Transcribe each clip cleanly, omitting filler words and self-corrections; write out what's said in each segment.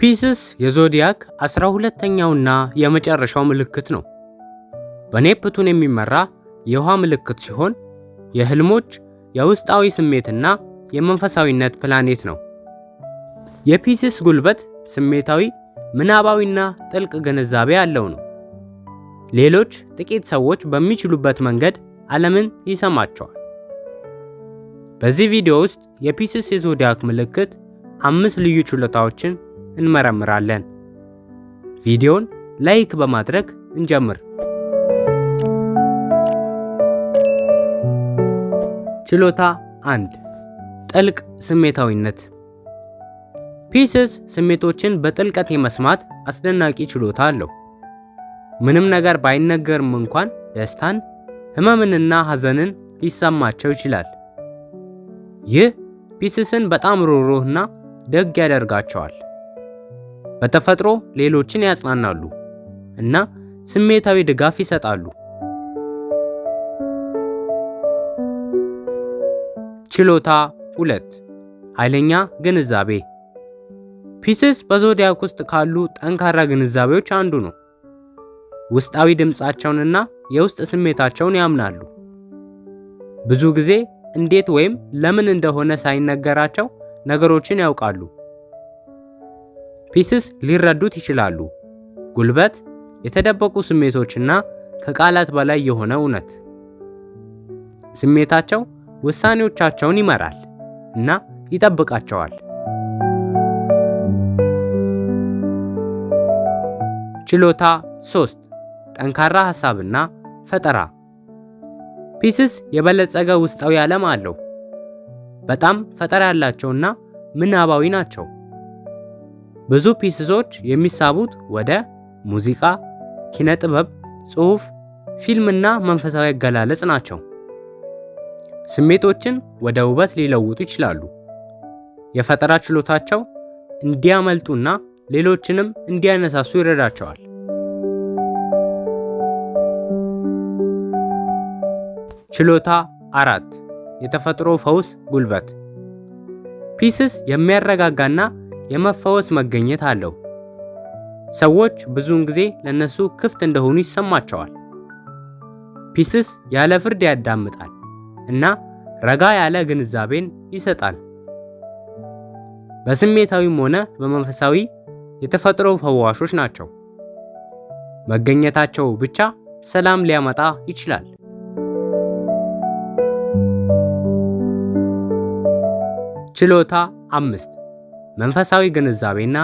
ፒስስ የዞዲያክ 12ኛውና የመጨረሻው ምልክት ነው። በኔፕቱን የሚመራ የውሃ ምልክት ሲሆን የህልሞች፣ የውስጣዊ ስሜትና የመንፈሳዊነት ፕላኔት ነው። የፒስስ ጉልበት ስሜታዊ፣ ምናባዊና ጥልቅ ግንዛቤ ያለው ነው። ሌሎች ጥቂት ሰዎች በሚችሉበት መንገድ ዓለምን ይሰማቸዋል። በዚህ ቪዲዮ ውስጥ የፒስስ የዞዲያክ ምልክት 5 ልዩ ችሎታዎችን እንመረምራለን። ቪዲዮን ላይክ በማድረግ እንጀምር። ችሎታ 1 ጥልቅ ስሜታዊነት። ፒስስ ስሜቶችን በጥልቀት የመስማት አስደናቂ ችሎታ አለው። ምንም ነገር ባይነገርም እንኳን ደስታን፣ ህመምንና ሐዘንን ሊሰማቸው ይችላል። ይህ ፒስስን በጣም ሩህሩህና ደግ ያደርጋቸዋል። በተፈጥሮ ሌሎችን ያጽናናሉ እና ስሜታዊ ድጋፍ ይሰጣሉ። ችሎታ 2 ኃይለኛ ግንዛቤ። ፒስስ በዞዲያክ ውስጥ ካሉ ጠንካራ ግንዛቤዎች አንዱ ነው። ውስጣዊ ድምጻቸውንና የውስጥ ስሜታቸውን ያምናሉ። ብዙ ጊዜ እንዴት ወይም ለምን እንደሆነ ሳይነገራቸው ነገሮችን ያውቃሉ። ፒስስ ሊረዱት ይችላሉ። ጉልበት፣ የተደበቁ ስሜቶችና ከቃላት በላይ የሆነ እውነት። ስሜታቸው ውሳኔዎቻቸውን ይመራል እና ይጠብቃቸዋል። ችሎታ 3 ጠንካራ ሐሳብና ፈጠራ። ፒስስ የበለጸገ ውስጣዊ ዓለም አለው። በጣም ፈጠራ ያላቸውና ምናባዊ ናቸው። ብዙ ፒስሶች የሚሳቡት ወደ ሙዚቃ፣ ኪነ ጥበብ፣ ጽሑፍ፣ ፊልምና መንፈሳዊ አገላለጽ ናቸው። ስሜቶችን ወደ ውበት ሊለውጡ ይችላሉ። የፈጠራ ችሎታቸው እንዲያመልጡና ሌሎችንም እንዲያነሳሱ ይረዳቸዋል። ችሎታ 4 የተፈጥሮ ፈውስ ጉልበት። ፒስስ የሚያረጋጋና የመፈወስ መገኘት አለው። ሰዎች ብዙውን ጊዜ ለነሱ ክፍት እንደሆኑ ይሰማቸዋል። ፒስስ ያለ ፍርድ ያዳምጣል እና ረጋ ያለ ግንዛቤን ይሰጣል። በስሜታዊም ሆነ በመንፈሳዊ የተፈጥሮ ፈዋሾች ናቸው። መገኘታቸው ብቻ ሰላም ሊያመጣ ይችላል። ችሎታ 5 መንፈሳዊ ግንዛቤና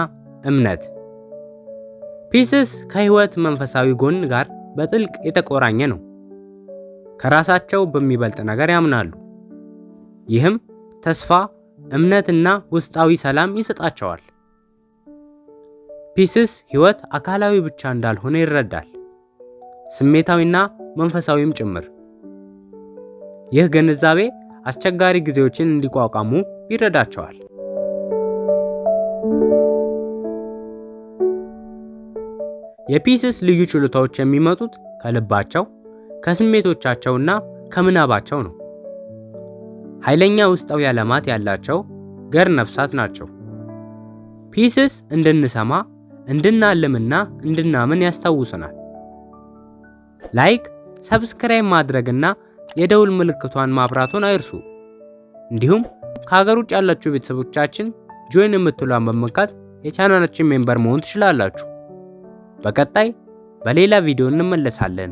እምነት። ፒስስ ከህይወት መንፈሳዊ ጎን ጋር በጥልቅ የተቆራኘ ነው። ከራሳቸው በሚበልጥ ነገር ያምናሉ። ይህም ተስፋ፣ እምነትና ውስጣዊ ሰላም ይሰጣቸዋል። ፒስስ ህይወት አካላዊ ብቻ እንዳልሆነ ይረዳል፣ ስሜታዊና መንፈሳዊም ጭምር። ይህ ግንዛቤ አስቸጋሪ ጊዜዎችን እንዲቋቋሙ ይረዳቸዋል። የፒስስ ልዩ ችሎታዎች የሚመጡት ከልባቸው፣ ከስሜቶቻቸውና ከምናባቸው ነው። ኃይለኛ ውስጣዊ ዓለማት ያላቸው ገር ነፍሳት ናቸው። ፒስስ እንድንሰማ፣ እንድናልምና እንድናምን ያስታውሰናል። ላይክ፣ ሰብስክራይብ ማድረግና የደውል ምልክቷን ማብራቱን አይርሱ። እንዲሁም ከሀገር ውጭ ያላችሁ ቤተሰቦቻችን ጆይን የምትሏን በመንካት የቻናላችን ሜምበር መሆን ትችላላችሁ። በቀጣይ በሌላ ቪዲዮ እንመለሳለን።